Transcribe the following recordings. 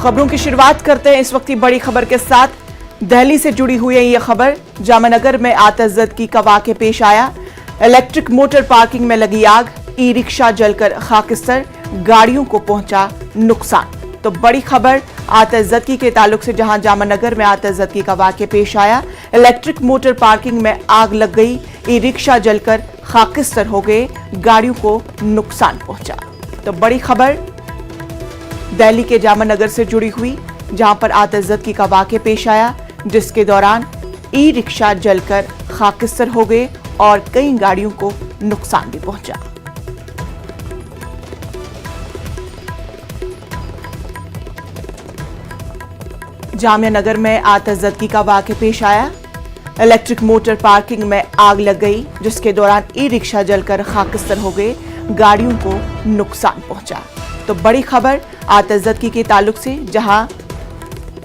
खबरों की शुरुआत करते हैं इस वक्त की बड़ी खबर के साथ। दिल्ली से जुड़ी हुई है ये खबर। जामनगर में आतशज़दगी का वाक़या पेश आया। इलेक्ट्रिक मोटर पार्किंग में लगी आग, ई रिक्शा जलकर खाकिस्तर, गाड़ियों को पहुंचा नुकसान। तो बड़ी खबर आतशज़दगी के ताल्लुक से, जहां जामनगर में आतशज़दगी का वाक़या पेश आया। इलेक्ट्रिक मोटर पार्किंग में आग लग गई, ई रिक्शा जलकर खाकिस्तर हो गए, गाड़ियों को नुकसान पहुंचा। तो बड़ी खबर दिल्ली के जामनगर से जुड़ी हुई, जहां पर आतशज़दगी का वाक़या पेश आया, जिसके दौरान ई रिक्शा जलकर खाकिस्तर हो गए और कई गाड़ियों को नुकसान भी पहुंचा। जामनगर में आतशज़दगी का वाक़या पेश आया। इलेक्ट्रिक मोटर पार्किंग में आग लग गई, जिसके दौरान ई रिक्शा जलकर खाकिस्तर हो गए, गाड़ियों को नुकसान पहुंचा। तो बड़ी खबर आतशज़दगी के ताल्लुक से, जहां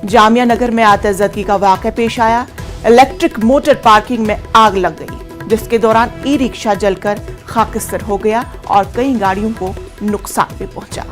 जामनगर में आतशज़दगी का वाक़या पेश आया। इलेक्ट्रिक मोटर पार्किंग में आग लग गई, जिसके दौरान ई रिक्शा जलकर खाकिस्तर हो गया और कई गाड़ियों को नुकसान भी पहुंचा।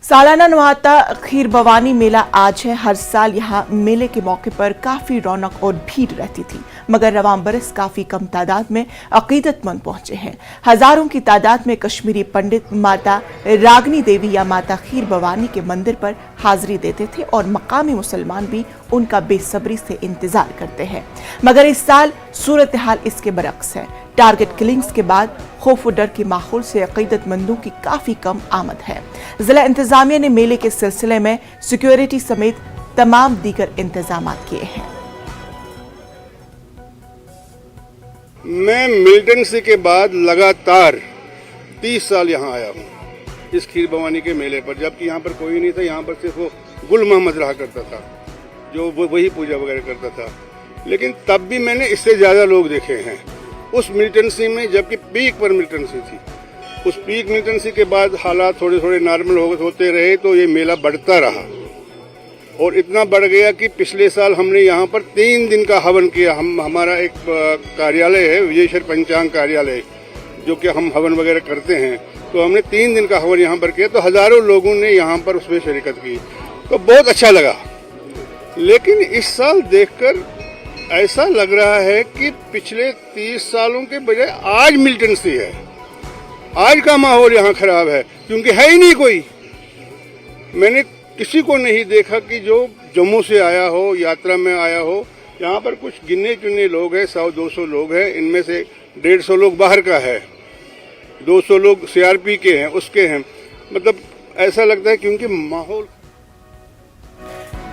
सालाना नुहाता खीर भवानी मेला आज है। हर साल यहाँ मेले के मौके पर काफी रौनक और भीड़ रहती थी, मगर रवां बरस काफी कम तादाद में अकीदतमंद पहुंचे हैं। हजारों की तादाद में कश्मीरी पंडित माता रागनी देवी या माता खीर भवानी के मंदिर पर हाजिरी देते थे और मकामी मुसलमान भी उनका बेसब्री से इंतजार करते हैं। मगर इस साल सूरत हाल इसके बरक्स है। टारगेट किलिंग्स के बाद खौफ और डर के माहौल से अकीदतमंदों की काफी कम आमद है। जिला इंतजामिया ने मेले के सिलसिले में सिक्योरिटी समेत तमाम दीगर इंतजाम किए हैं। मैं मिलिटेंसी के बाद लगातार 30 साल यहाँ आया हूँ इस खीर भवानी के मेले पर, जबकि यहाँ पर कोई नहीं था। यहाँ पर सिर्फ वो गुल मोहम्मद रहा करता था, जो वही पूजा वगैरह करता था। लेकिन तब भी मैंने इससे ज्यादा लोग देखे हैं उस मिलिटेंसी में, जबकि पीक पर मिलिटेंसी थी। उस पीक मिलिटेंसी के बाद हालात थोड़े थोड़े नॉर्मल होते रहे, तो ये मेला बढ़ता रहा और इतना बढ़ गया कि पिछले साल हमने यहाँ पर 3 दिन का हवन किया। हमारा एक कार्यालय है, विजयेश्वर पंचांग कार्यालय, जो कि हम हवन वगैरह करते हैं। तो हमने 3 दिन का हवन यहाँ पर किया, तो हजारों लोगों ने यहाँ पर उसमें शिरकत की, तो बहुत अच्छा लगा। लेकिन इस साल देखकर ऐसा लग रहा है कि पिछले 30 सालों के बजाय आज मिलिटेंसी है। आज का माहौल यहाँ खराब है, क्योंकि है ही नहीं कोई। मैंने किसी को नहीं देखा कि जो जम्मू से आया हो, यात्रा में आया हो। यहाँ पर कुछ गिने चुने लोग हैं, 100-200 लोग हैं। इनमें से 150 लोग बाहर का है, 200 लोग CRP के हैं, उसके हैं। मतलब ऐसा लगता है, क्योंकि माहौल।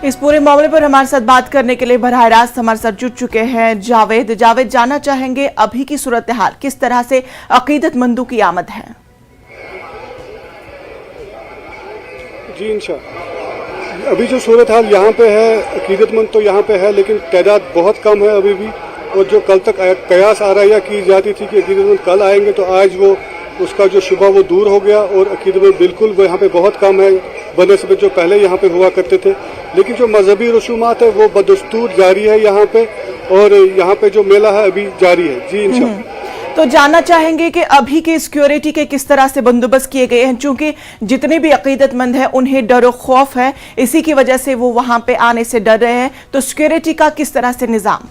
इस पूरे मामले पर हमारे साथ बात करने के लिए बराह रास्त हमारे साथ जुड़ चुके हैं जावेद। जानना चाहेंगे अभी की सूरत हाल, किस तरह से अकीदतमंदों की आमद है? जी इंशाअल्लाह, अभी जो सूरत हाल यहाँ पे है, अकीदतमंद तो यहाँ पे है, लेकिन तादाद बहुत कम है अभी भी। और जो कल तक कयास आराया की जाती थी कि अकीदतमंद कल आएंगे, तो आज वो उसका जो शुबा वो दूर हो गया और अकीदतमंद बिल्कुल यहाँ पे बहुत कम है बनस्बत जो पहले यहाँ पे हुआ करते थे। लेकिन जो मजहबी रसूमात है वो बदस्तूर जारी है यहाँ पे, और यहाँ पे जो मेला है अभी जारी है। जी इंशाअल्लाह। तो जानना चाहेंगे कि अभी के सिक्योरिटी के किस तरह से बंदोबस्त किए गए हैं, क्योंकि जितने भी अकीदतमंद हैं उन्हें डर और खौफ है, इसी की वजह से वो वहां पे आने से डर रहे हैं। तो सिक्योरिटी का किस तरह से निजाम?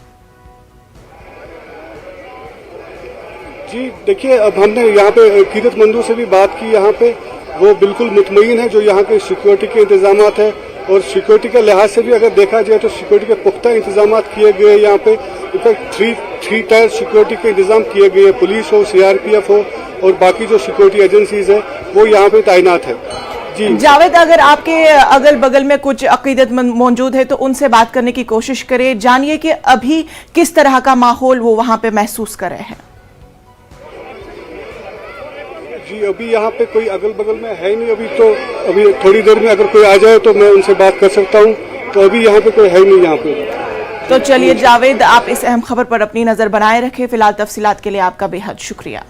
जी देखिए, अब हमने यहाँ पे अकीदतमंदों से भी बात की, यहाँ पे वो बिल्कुल मुतमईन है जो यहाँ के सिक्योरिटी के इंतजाम है। और सिक्योरिटी के लिहाज से भी अगर देखा जाए तो सिक्योरिटी के पुख्ता इंतजाम किए गए यहाँ पे। इनफैक्ट 3 टायर सिक्योरिटी के इंतजाम किए गए, पुलिस हो, CRPF हो और बाकी जो सिक्योरिटी एजेंसीज है वो यहाँ पे तैनात है। जी जावेद, अगर आपके अगल बगल में कुछ अकीदतमंद मौजूद है तो उनसे बात करने की कोशिश करें। जानिए कि अभी किस तरह का माहौल वो वहां पे महसूस कर रहे हैं। जी अभी यहाँ पे कोई अगल बगल में है नहीं अभी, तो अभी थोड़ी देर में अगर कोई आ जाए तो मैं उनसे बात कर सकता हूँ। तो अभी यहाँ पे कोई है नहीं यहाँ पे। तो चलिए जावेद, आप इस अहम खबर पर अपनी नजर बनाए रखें। फिलहाल तफसीलात के लिए आपका बेहद शुक्रिया।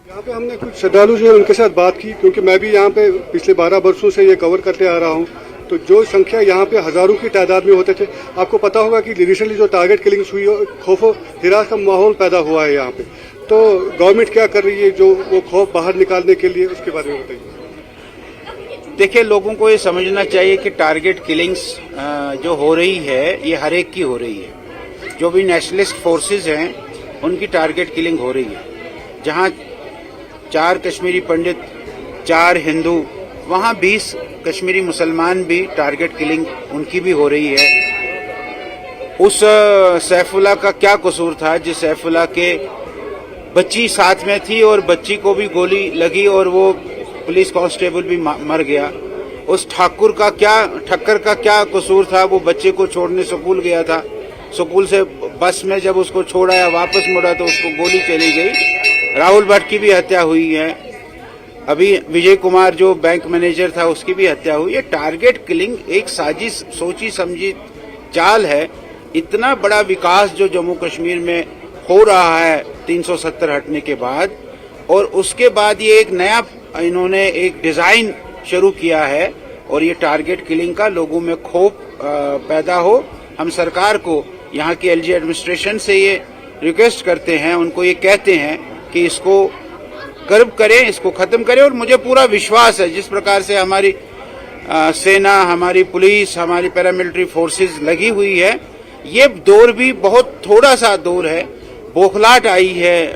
यहाँ पे हमने कुछ श्रद्धालु जो है उनके साथ बात की, क्योंकि मैं भी यहाँ पे पिछले 12 वर्षों से ये कवर करते आ रहा हूँ। तो जो संख्या यहाँ पे हजारों की तादाद में होते थे, आपको पता होगा कि रिसेंटली जो टारगेट किलिंग्स हुई, खौफ हिरास का माहौल पैदा हुआ है यहाँ पे। तो गवर्नमेंट क्या कर रही है जो वो खौफ बाहर निकालने के लिए, उसके बारे में बताइए। देखिए, लोगों को ये समझना चाहिए कि टारगेट किलिंग्स जो हो रही है ये हर एक की हो रही है। जो भी नेशनलिस्ट फोर्सेस हैं उनकी टारगेट किलिंग हो रही है। जहां 4 कश्मीरी पंडित, 4 हिंदू, वहां 20 कश्मीरी मुसलमान भी टारगेट किलिंग उनकी भी हो रही है। उस सैफुल्लाह का क्या कसूर था जिस सैफुल्लाह के बच्ची साथ में थी और बच्ची को भी गोली लगी और वो पुलिस कांस्टेबल भी मर गया। उस ठक्कर का क्या कसूर था? वो बच्चे को छोड़ने स्कूल गया था, स्कूल से बस में जब उसको छोड़ा वापस मुड़ा तो उसको गोली चली गई। राहुल भट्ट की भी हत्या हुई है। अभी विजय कुमार जो बैंक मैनेजर था उसकी भी हत्या हुई है। टारगेट किलिंग एक साजिश, सोची समझी चाल है। इतना बड़ा विकास जो जम्मू कश्मीर में हो रहा है 370 हटने के बाद, और उसके बाद ये एक नया इन्होंने एक डिजाइन शुरू किया है और ये टारगेट किलिंग का लोगों में खौफ पैदा हो। हम सरकार को, यहाँ की एलजी एडमिनिस्ट्रेशन से ये रिक्वेस्ट करते हैं, उनको ये कहते हैं कि इसको कर्ब करें, इसको खत्म करें। और मुझे पूरा विश्वास है जिस प्रकार से हमारी सेना, हमारी पुलिस, हमारी पैरामिलिट्री फोर्सेस लगी हुई है, ये दौर भी बहुत थोड़ा सा दौर है। बौखलाहट आई है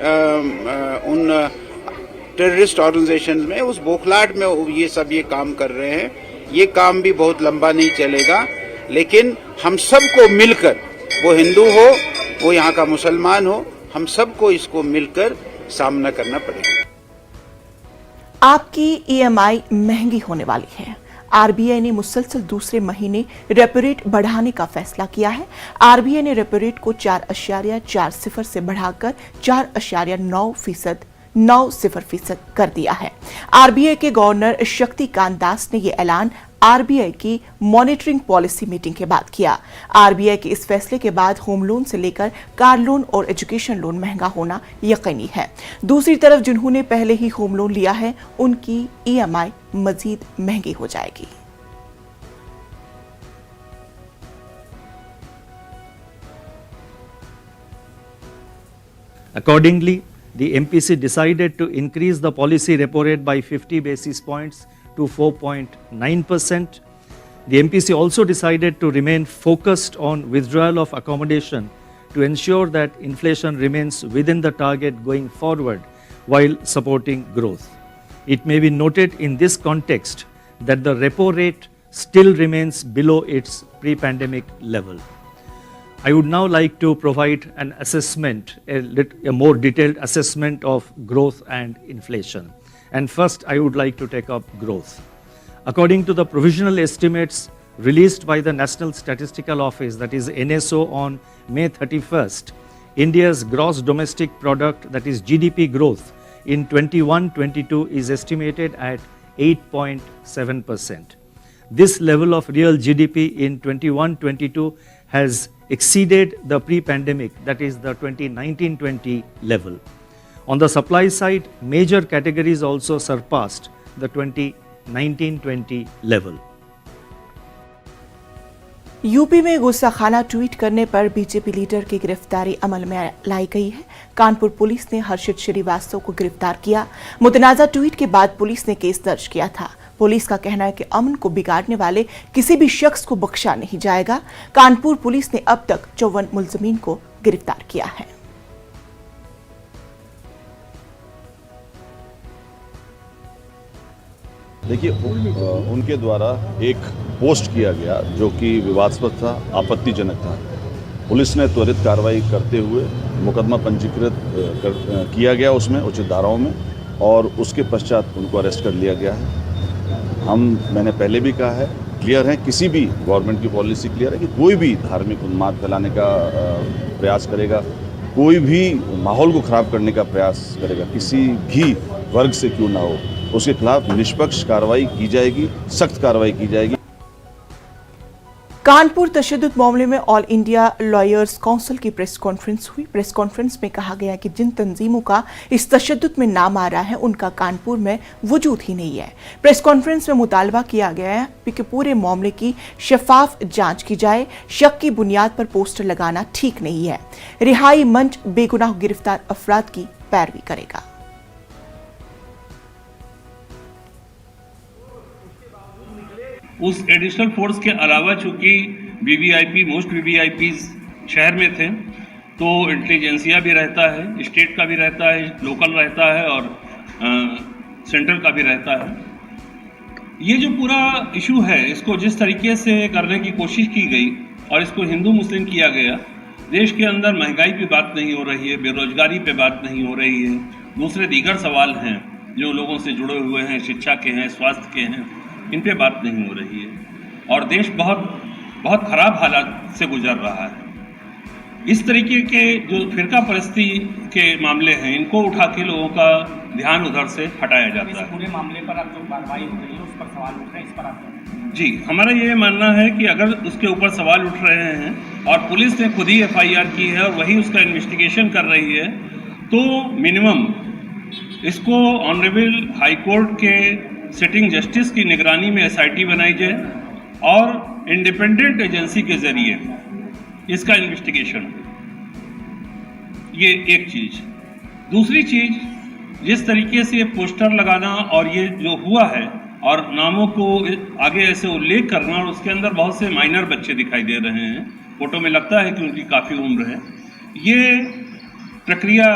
उन टेररिस्ट ऑर्गेनाइजेशन में, उस बौखलाहट में ये काम कर रहे हैं। ये काम भी बहुत लंबा नहीं चलेगा, लेकिन हम सबको मिलकर, वो हिंदू हो, वो यहाँ का मुसलमान हो, हम सबको इसको मिलकर सामना करना पड़ेगा। आपकी ईएमआई महंगी होने वाली है। आरबीआई ने मुसलसल दूसरे महीने रेपो रेट बढ़ाने का फैसला किया है। आरबीआई ने रेपो रेट को 4.40 से बढ़ाकर 4.90% कर दिया है। आरबीआई के गवर्नर शक्तिकांत दास ने यह ऐलान आरबीआई की मॉनिटरिंग पॉलिसी मीटिंग के बाद किया। आरबीआई के इस फैसले के बाद होम लोन से लेकर कार लोन और एजुकेशन लोन महंगा होना यकीनी है। दूसरी तरफ जिन्होंने पहले ही होम लोन लिया है उनकी ईएमआई मजीद महंगी हो जाएगी। Accordingly, the MPC decided to increase the policy repo rate by 50 basis points to 4.9%. The MPC also decided to remain focused on withdrawal of accommodation to ensure that inflation remains within the target going forward while supporting growth. It may be noted in this context that the repo rate still remains below its pre-pandemic level. I would now like to provide an assessment, a more detailed assessment of growth and inflation. And first, I would like to take up growth. According to the provisional estimates released by the National Statistical Office, that is NSO, on May 31st, India's gross domestic product, that is GDP growth, in 21-22 is estimated at 8.7%. This level of real GDP in 21-22 has exceeded the pre-pandemic, that is the 2019-20 level. On the supply side, major categories also surpassed the 2019-20 level. UP में गुस्साखाना tweet करने पर BJP leader की गिरफ्तारी अमल में लाई गई है। Kanpur police ने हर्षित श्रीवास्तव को गिरफ्तार किया। मुतनाज़ा ट्वीट के बाद पुलिस ने केस दर्ज किया था। पुलिस का कहना है कि अमन को बिगाड़ने वाले किसी भी शख्स को बख्शा नहीं जाएगा। कानपुर पुलिस ने अब तक 54 मुलजमीन को गिरफ्तार किया है। देखिए, उनके द्वारा एक पोस्ट किया गया जो कि विवादास्पद था, आपत्तिजनक था। पुलिस ने त्वरित कार्रवाई करते हुए मुकदमा पंजीकृत किया गया उसमें उचित धाराओं में, और उसके पश्चात उनको अरेस्ट कर लिया गया है। मैंने पहले भी कहा है, क्लियर है, किसी भी गवर्नमेंट की पॉलिसी क्लियर है कि कोई भी धार्मिक उन्माद फैलाने का प्रयास करेगा, कोई भी माहौल को खराब करने का प्रयास करेगा, किसी भी वर्ग से क्यों ना हो, उसके खिलाफ निष्पक्ष कार्रवाई की जाएगी, सख्त कार्रवाई की जाएगी। कानपुर तशद्दुद मामले में ऑल इंडिया लॉयर्स काउंसिल की प्रेस कॉन्फ्रेंस हुई। प्रेस कॉन्फ्रेंस में कहा गया कि जिन तंजीमों का इस तशद्दुद में नाम आ रहा है उनका कानपुर में वजूद ही नहीं है। प्रेस कॉन्फ्रेंस में मुतालबा किया गया है कि पूरे मामले की शफाफ जांच की जाए। शक की बुनियाद पर पोस्टर लगाना ठीक नहीं है। रिहाई मंच बेगुनाह गिरफ्तार अफराद की पैरवी करेगा। उस एडिशनल फोर्स के अलावा चूंकि वीवीआईपी मोस्ट वीवीआईपीज शहर में थे, तो इंटेलिजेंसिया भी रहता है, स्टेट का भी रहता है, लोकल रहता है और सेंट्रल का भी रहता है। ये जो पूरा इशू है, इसको जिस तरीके से करने की कोशिश की गई और इसको हिंदू मुस्लिम किया गया, देश के अंदर महंगाई पे बात नहीं हो रही है, बेरोजगारी पे बात नहीं हो रही है, दूसरे दीगर सवाल हैं जो लोगों से जुड़े हुए हैं, शिक्षा के हैं, स्वास्थ्य के हैं, इन पे बात नहीं हो रही है और देश बहुत खराब हालात से गुजर रहा है। इस तरीके के जो फिरका परस्ती के मामले हैं, इनको उठा के लोगों का ध्यान उधर से हटाया जाता है। पूरे मामले पर अब जो कार्रवाई हो रही है उस पर सवाल उठ रहे हैं, इस पर आप? जी, हमारा ये मानना है कि अगर उसके ऊपर सवाल उठ रहे हैं और पुलिस ने खुद ही एफआईआर की है और वही उसका इन्वेस्टिगेशन कर रही है, तो मिनिमम इसको ऑनरेबल हाई कोर्ट के सिटिंग जस्टिस की निगरानी में एसआईटी बनाई जाए और इंडिपेंडेंट एजेंसी के जरिए इसका इन्वेस्टिगेशन। ये एक चीज। दूसरी चीज, जिस तरीके से पोस्टर लगाना और ये जो हुआ है और नामों को आगे ऐसे उल्लेख करना और उसके अंदर बहुत से माइनर बच्चे दिखाई दे रहे हैं, फोटो में लगता है कि उनकी काफ़ी उम्र है। ये प्रक्रिया,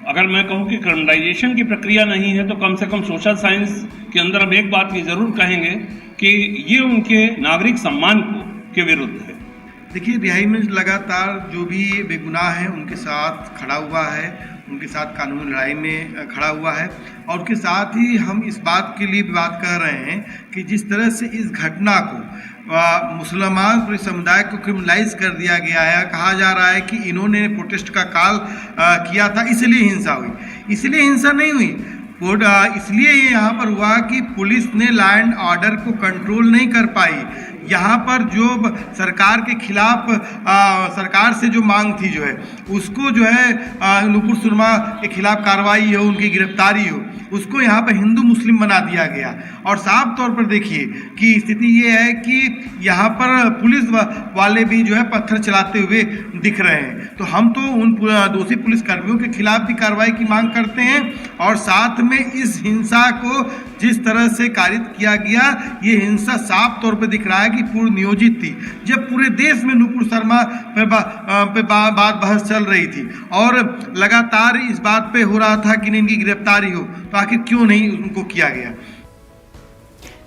अगर मैं कहूँ कि क्रिमिनलाइजेशन की प्रक्रिया नहीं है, तो कम से कम सोशल साइंस के अंदर हम एक बात ये ज़रूर कहेंगे कि ये उनके नागरिक सम्मान के विरुद्ध है। देखिए, रिहाई में लगातार जो भी बेगुनाह हैं उनके साथ खड़ा हुआ है, उनके साथ कानूनी लड़ाई में खड़ा हुआ है और उसके साथ ही हम इस बात के लिए भी बात कर रहे हैं कि जिस तरह से इस घटना को मुसलमान पूरे समुदाय को क्रिमिनलाइज कर दिया गया है। कहा जा रहा है कि इन्होंने प्रोटेस्ट का कॉल किया था, इसलिए हिंसा हुई। इसलिए हिंसा नहीं हुई, इसलिए ये यहाँ पर हुआ कि पुलिस ने लॉ एंड ऑर्डर को कंट्रोल नहीं कर पाई। यहाँ पर जो सरकार के खिलाफ सरकार से जो मांग थी जो है उसको जो है नुपुर सुरमा के खिलाफ कार्रवाई हो, उनकी गिरफ्तारी हो, उसको यहाँ पर हिंदू मुस्लिम बना दिया गया। और साफ तौर पर देखिए कि स्थिति ये है कि यहाँ पर पुलिस वाले भी जो है पत्थर चलाते हुए दिख रहे हैं। तो हम तो उन दोषी पुलिसकर्मियों के खिलाफ भी कार्रवाई की मांग करते हैं और साथ में इस हिंसा को जिस तरह से कारित किया गया, ये हिंसा साफ तौर पर दिख रहा है कि पूर्व नियोजित थी। जब पूरे देश में नुपुर शर्मा पे बात बहस चल रही थी और लगातार इस बात पे हो रहा था कि इनकी गिरफ्तारी हो, तो आखिर क्यों नहीं उनको किया गया।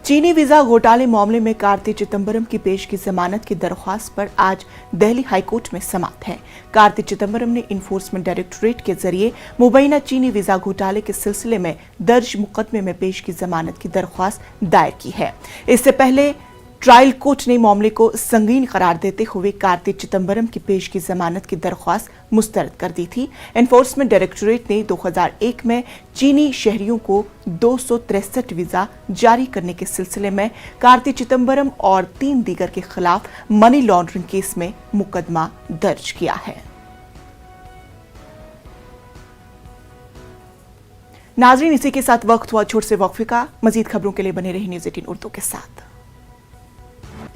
चीनी वीजा घोटाले मामले में कार्ति चिदंबरम की पेश की जमानत की दरख्वास्त पर आज दिल्ली हाईकोर्ट में समाअत है। कार्ति चिदंबरम ने इन्फोर्समेंट डायरेक्टोरेट के जरिए मुबैना चीनी वीजा घोटाले के सिलसिले में दर्ज मुकदमे में पेश की जमानत की दरख्वास्त दायर की है। इससे पहले ट्रायल कोर्ट ने मामले को संगीन करार देते हुए कार्ति चिदंबरम की पेश की जमानत की दरख्वास्त मुस्तरद कर दी थी। एनफोर्समेंट डायरेक्टोरेट ने 2001 में चीनी शहरियों को 263 वीजा जारी करने के सिलसिले में कार्ति चिदंबरम और 3 दीगर के खिलाफ मनी लॉन्ड्रिंग केस में मुकदमा दर्ज किया है। नाजरीन, इसी के साथ वक्त हुआ छोटे से वक्फे का। मजीद खबरों के लिए बने रहे न्यूज़ 18 उर्दू के साथ।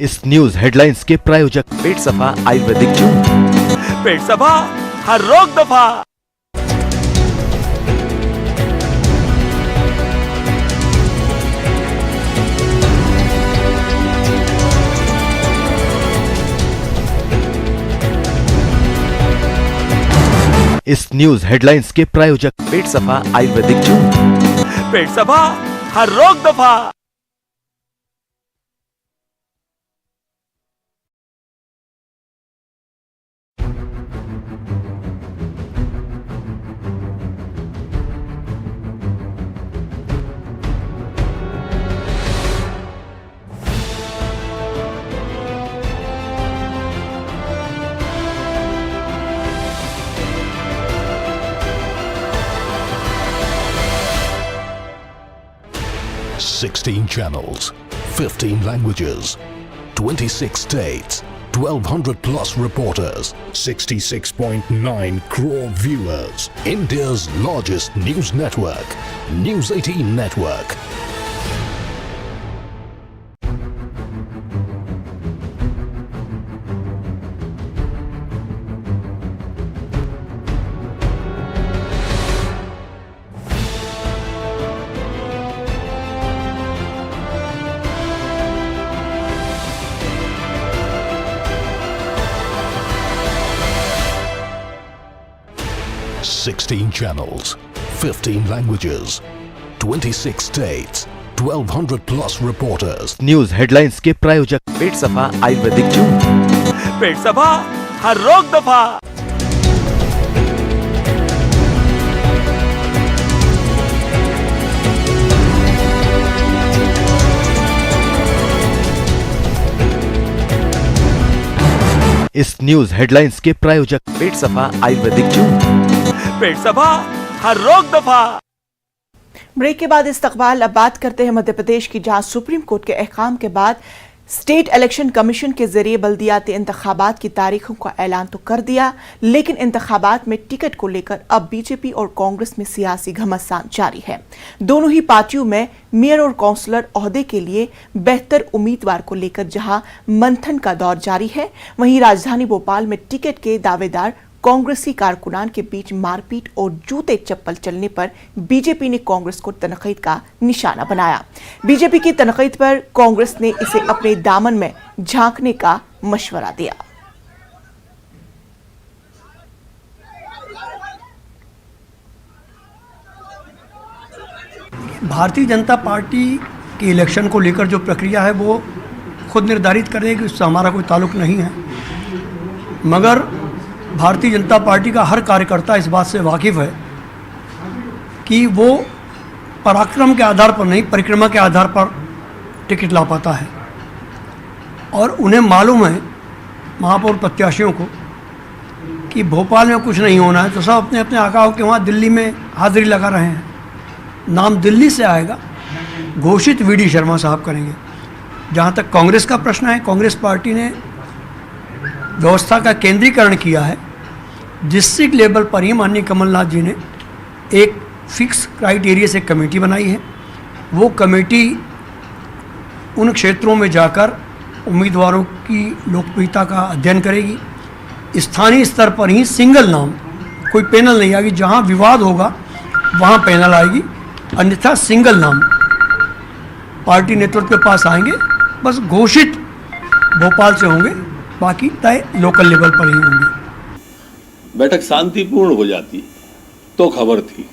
इस न्यूज हेडलाइंस के प्रायोजक पेट सफा आयुर्वेदिक चूर्ण। पेट सफा हर रोग दफा। इस न्यूज हेडलाइंस के प्रायोजक पेट सफा आयुर्वेदिक चूर्ण। पेट सफा हर रोग दफा। $16 channels, 15 languages, 26 states, 1,200 plus reporters, 66.9 crore viewers. India's largest news network, News 18 Network. Sixteen channels, 15 languages, 26 states, 1,200 plus reporters. News headlines के प्रायोजक पेट सफा आयुर्वेदिक जून। पेट सफा हर रोग दफा। इस न्यूज हेडलाइंस के प्रायोजक पेट सफा आयुर्वेदिक जून। पेट सफा हर रोग दफा। ब्रेक के बाद इस्तकबाल। अब बात करते हैं मध्य प्रदेश की, जहां सुप्रीम कोर्ट के अहकाम के बाद स्टेट इलेक्शन कमीशन के जरिए बल्दियाती इंतखाबात की तारीखों का ऐलान तो कर दिया, लेकिन इंतखाबात में टिकट को लेकर अब बीजेपी और कांग्रेस में सियासी घमासान जारी है। दोनों ही पार्टियों में मेयर और काउंसलर ओहदे के लिए बेहतर उम्मीदवार को लेकर जहां मंथन का दौर जारी है, वहीं राजधानी भोपाल में टिकट के दावेदार कांग्रेसी कारकुनान के बीच मारपीट और जूते चप्पल चलने पर बीजेपी ने कांग्रेस को तनकीद का निशाना बनाया। बीजेपी की तनकीद पर कांग्रेस ने इसे अपने दामन में झांकने का मशवरा दिया। भारतीय जनता पार्टी के इलेक्शन को लेकर जो प्रक्रिया है वो खुद निर्धारित करेगी, उससे हमारा कोई ताल्लुक नहीं है। मगर भारतीय जनता पार्टी का हर कार्यकर्ता इस बात से वाकिफ़ है कि वो पराक्रम के आधार पर नहीं, परिक्रमा के आधार पर टिकट ला पाता है। और उन्हें मालूम है, महापौर प्रत्याशियों को, कि भोपाल में कुछ नहीं होना है, तो सब अपने अपने आकाओं के वहाँ दिल्ली में हाजिरी लगा रहे हैं। नाम दिल्ली से आएगा, घोषित वीडी शर्मा साहब करेंगे। जहाँ तक कांग्रेस का प्रश्न है, कांग्रेस पार्टी ने व्यवस्था का केंद्रीकरण किया है। डिस्ट्रिक्ट लेवल पर ही माननीय कमलनाथ जी ने एक फिक्स क्राइटेरिया से कमेटी बनाई है। वो कमेटी उन क्षेत्रों में जाकर उम्मीदवारों की लोकप्रियता का अध्ययन करेगी। स्थानीय स्तर पर ही सिंगल नाम, कोई पैनल नहीं आएगी। जहां विवाद होगा वहां पैनल आएगी, अन्यथा सिंगल नाम पार्टी नेतृत्व के पास आएंगे। बस घोषित भोपाल से होंगे, बाकी तय लोकल लेवल पर ही होंगे। बैठक शांतिपूर्ण हो जाती तो खबर थी।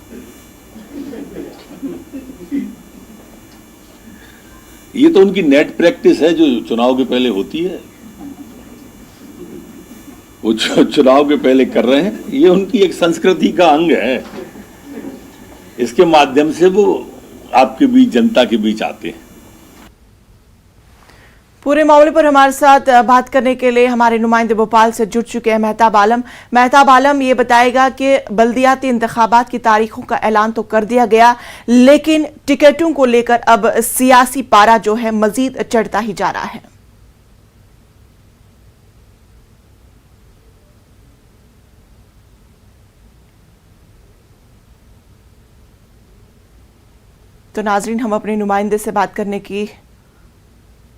ये तो उनकी नेट प्रैक्टिस है जो चुनाव के पहले होती है। वो चुनाव के पहले कर रहे हैं, ये उनकी एक संस्कृति का अंग है। इसके माध्यम से वो आपके बीच, जनता के बीच आते हैं। पूरे मामले पर हमारे साथ बात करने के लिए हमारे नुमाइंदे भोपाल से जुड़ चुके हैं मेहताब आलम। मेहताब आलम, ये बताएगा कि बल्दियाती इंतखाबात की तारीखों का ऐलान तो कर दिया गया, लेकिन टिकटों को लेकर अब सियासी पारा जो है मजीद चढ़ता ही जा रहा है। तो नाजरीन, हम अपने नुमाइंदे से बात करने की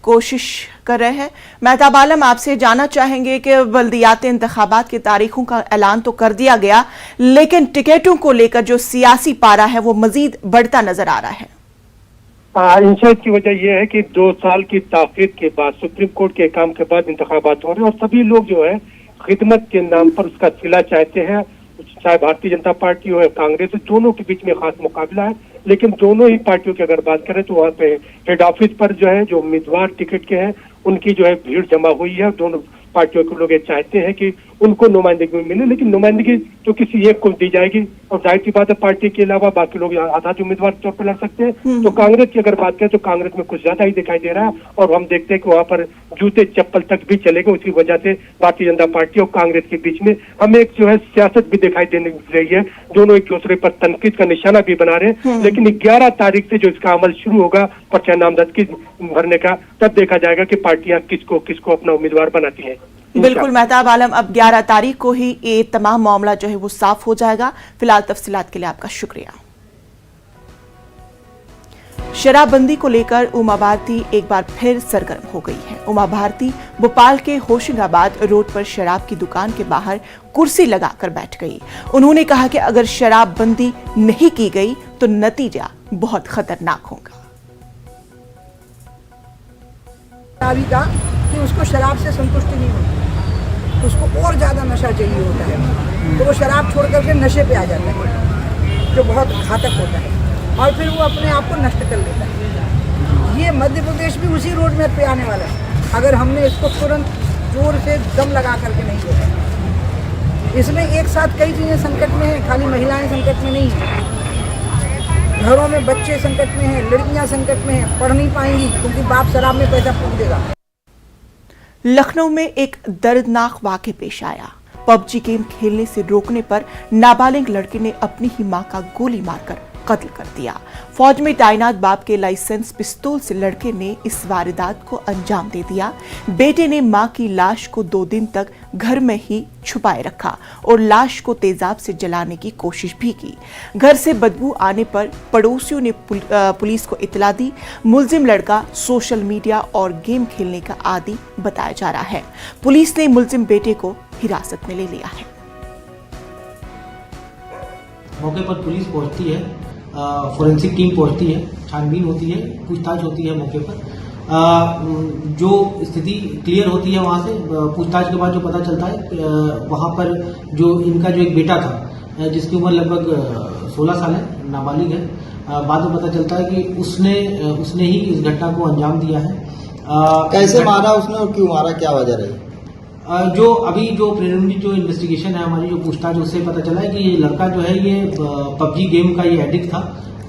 कोशिश कर रहे हैं। मेहताब आलम, आपसे जानना चाहेंगे कि बल्दियाती इंतखाबात की तारीखों का ऐलान तो कर दिया गया, लेकिन टिकटों को लेकर जो सियासी पारा है वो मजीद बढ़ता नजर आ रहा है। इंशाअल्लाह की वजह यह है कि 2 साल की ताखीर के बाद, सुप्रीम कोर्ट के काम के बाद इंतखाबात हो रहे हैं और सभी लोग जो है खिदमत के नाम पर उसका सिला चाहते हैं। चाहे भारतीय जनता पार्टी हो या कांग्रेस, दोनों के बीच में खास मुकाबला है। लेकिन दोनों ही पार्टियों की अगर बात करें तो वहाँ पे हेड ऑफिस पर जो है जो उम्मीदवार टिकट के हैं उनकी जो है भीड़ जमा हुई है। दोनों पार्टियों के लोग ये चाहते हैं कि उनको नुमाइंदगी मिले, लेकिन नुमाइंदगी तो किसी एक को दी जाएगी और जाहिर सी बात है पार्टी के अलावा बाकी लोग आजाद उम्मीदवार के तौर पर लड़ सकते हैं। तो कांग्रेस की अगर बात करें तो कांग्रेस में कुछ ज्यादा ही दिखाई दे रहा है और हम देखते हैं कि वहां पर जूते चप्पल तक भी चलेंगे। उसी वजह से भारतीय जनता पार्टी और कांग्रेस के बीच में हमें एक जो है सियासत भी दिखाई देने रही है। दोनों एक दूसरे पर तनकीद का निशाना भी बना रहे हैं, लेकिन 11 तारीख से जो इसका अमल शुरू होगा पर्चा नामजदगी भरने का, तब देखा जाएगा कि पार्टियां किसको अपना उम्मीदवार बनाती हैं। बिल्कुल मेहताब आलम, अब 11 तारीख को ही ये तमाम मामला जो है वो साफ हो जाएगा। फिलहाल तफसीलात के लिए आपका शुक्रिया। शराबबंदी को लेकर उमा भारती एक बार फिर सरगर्म हो गई है। उमा भारती भोपाल के होशंगाबाद रोड पर शराब की दुकान के बाहर कुर्सी लगाकर बैठ गई। उन्होंने कहा कि अगर शराबबंदी नहीं की गई तो नतीजा बहुत खतरनाक होगा। कि उसको शराब से संतुष्टि नहीं होती, उसको और ज्यादा नशा चाहिए होता है, तो वो शराब छोड़ करके नशे पे आ जाता है जो बहुत घातक होता है और फिर वो अपने आप को नष्ट कर लेता है। ये मध्य प्रदेश भी उसी रोड में पे आने वाला है अगर हमने इसको तुरंत जोर से दम लगा करके नहीं किया। इसमें एक साथ कई चीजें संकट में है, खाली महिलाएं संकट में नहीं है, घरों में बच्चे संकट में हैं, लड़कियां संकट में हैं, पढ़ नहीं पाएंगी क्योंकि बाप शराब में पैसा फूंक देगा। लखनऊ में एक दर्दनाक वाक़या पेश आया। पबजी गेम खेलने से रोकने पर नाबालिग लड़के ने अपनी ही मां का गोली मारकर कत्ल कर दिया। फौज में तैनात बाप के लाइसेंस पिस्तौल से लड़के ने इस वारदात को अंजाम दे दिया। बेटे ने मां की लाश को 2 दिन तक घर में ही छुपाए रखा और लाश को तेजाब से जलाने की कोशिश भी की। घर से बदबू आने पर पड़ोसियों ने पुलिस को इत्तला दी। मुलजिम लड़का सोशल मीडिया और गेम खेलने का आदी बताया जा रहा है। पुलिस ने मुलजिम बेटे को हिरासत में ले लिया है। मौके पर पुलिस पहुंचती है, फोरेंसिक टीम पहुंचती है, छानबीन होती है, पूछताछ होती है मौके पर। जो स्थिति क्लियर होती है वहां से पूछताछ के बाद जो पता चलता है वहां पर जो इनका जो एक बेटा था जिसकी उम्र लगभग 16 साल है, नाबालिग है, बाद में पता चलता है कि उसने ही इस घटना को अंजाम दिया है। कैसे मारा उसने और क्यों मारा, क्या वजह रही? जो अभी जो प्रिलिमिनरी जो इन्वेस्टिगेशन है हमारी, जो पूछताछ, उससे पता चला है कि ये लड़का जो है ये पबजी गेम का ये एडिक्ट था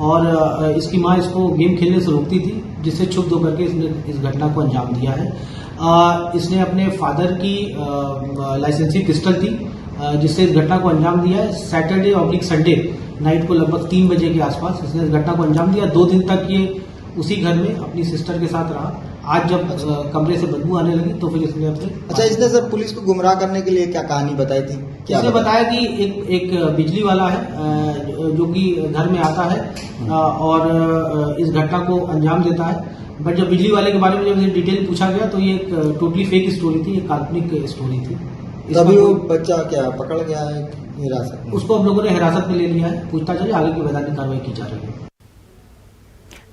और इसकी माँ इसको गेम खेलने से रोकती थी, जिससे क्षुब्ध होकर के इसने इस घटना को अंजाम दिया है। इसने अपने फादर की लाइसेंसी पिस्टल थी जिससे इस घटना को अंजाम दिया है। सैटरडे और संडे नाइट को लगभग 3 बजे के आसपास इसने इस घटना को अंजाम दिया। 2 दिन तक ये उसी घर में अपनी सिस्टर के साथ रहा। आज जब कमरे से बदबू आने लगी तो फिर इसने अपने इसने सर पुलिस को गुमराह करने के लिए क्या कहानी बताई थी? इसने बताया कि एक बिजली वाला है जो कि घर में आता है और इस घटना को अंजाम देता है। बट जब बिजली वाले के बारे में जब डिटेल पूछा गया तो ये एक टोटली फेक स्टोरी थी, एक काल्पनिक स्टोरी थी। तभी वो बच्चा क्या पकड़ गया है हिरासत में? उसको हम लोगों ने हिरासत में ले लिया है, पूछताछ है, आगे की वैधानिक कार्रवाई की जा रही है।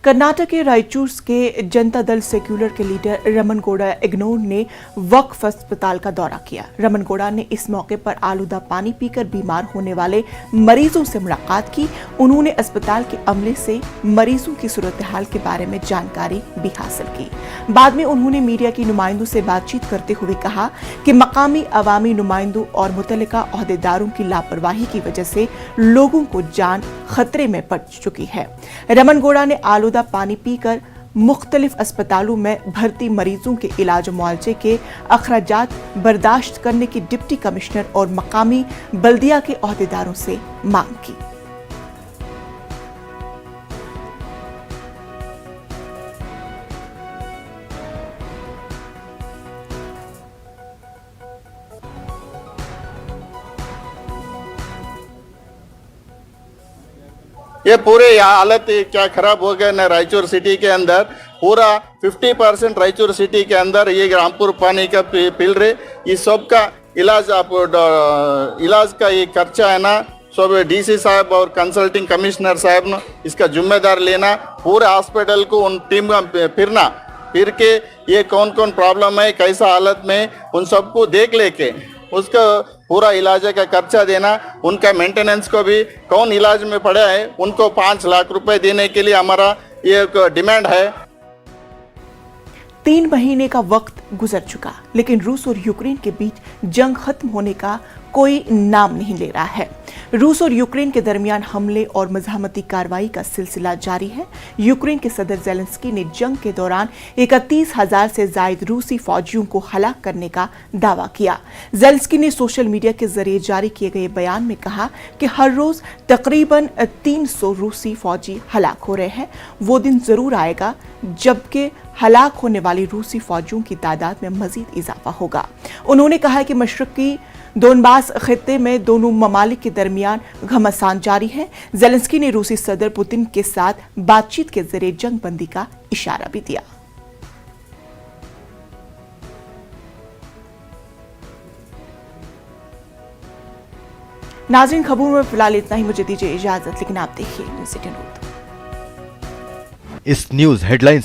कर्नाटक के रायचूर के जनता दल सेक्युलर के लीडर रमन गौड़ा इग्नोर ने वक्फ अस्पताल का दौरा किया। रमन गौड़ा ने इस मौके पर आलूदा पानी पीकर बीमार होने वाले मरीजों से मुलाकात की। उन्होंने अस्पताल के अमले से मरीजों की सूरत हाल के बारे में जानकारी भी हासिल की। बाद में उन्होंने मीडिया की नुमाइंदों से बातचीत करते हुए कहा कि मकामी अवामी नुमाइंदों और मुतल्लिका ओहदेदारों की लापरवाही की वजह से लोगों को जान खतरे में पड़ चुकी है। रमन गौड़ा ने आलूदा पानी पीकर मुख्तलिफ अस्पतालों में भर्ती मरीजों के इलाज मुआवजे के अखराजात बर्दाश्त करने की डिप्टी कमिश्नर और मकामी बल्दिया के ओहदेदारों से मांग की। ये पूरे हालत क्या खराब हो गया ना रायचूर सिटी के अंदर। पूरा 50% रायचूर सिटी के अंदर ये रामपुर पानी का पील रहे। इस सब का इलाज का ये खर्चा है ना सब डीसी साहब और कंसल्टिंग कमिश्नर साहब ने इसका जिम्मेदार लेना। पूरे हॉस्पिटल को उन टीम का फिरना, फिर के ये कौन कौन प्रॉब्लम है, कैसा हालत में, उन सबको देख लेके उसका पूरा इलाज का खर्चा देना। उनका मेंटेनेंस को भी कौन इलाज में पड़ा है उनको 5 लाख रुपए देने के लिए हमारा ये डिमांड है। 3 महीने का वक्त गुजर चुका, लेकिन रूस और यूक्रेन के बीच जंग खत्म होने का कोई नाम नहीं ले रहा है। रूस और यूक्रेन के दरमियान हमले और मज़ाहमती कार्रवाई का सिलसिला जारी है। यूक्रेन के सदर ज़ेलेंस्की ने जंग के दौरान 31,000 से ज्यादा रूसी फौजियों को हलाक करने का दावा किया। ज़ेलेंस्की ने सोशल मीडिया के जरिए जारी किए गए बयान में कहा कि हर रोज तकरीबन 300 रूसी फौजी हलाक हो रहे हैं। वो दिन जरूर आएगा जबकि हलाक होने वाली रूसी फौजियों की तादाद में मजीद इजाफा होगा। उन्होंने कहा कि मशरकी दोनबास खित्ते में दोनों ममालिक के दरमियान घमासान जारी है। ज़ेलेंस्की ने रूसी सदर पुतिन के साथ बातचीत के जरिए जंग बंदी का इशारा भी दिया। नाज़रीन, खबरों में फिलहाल इतना ही। मुझे दीजिए इजाजत, लेकिन आप देखिए न्यूज़ 18 उर्दू। इस न्यूज हेडलाइंस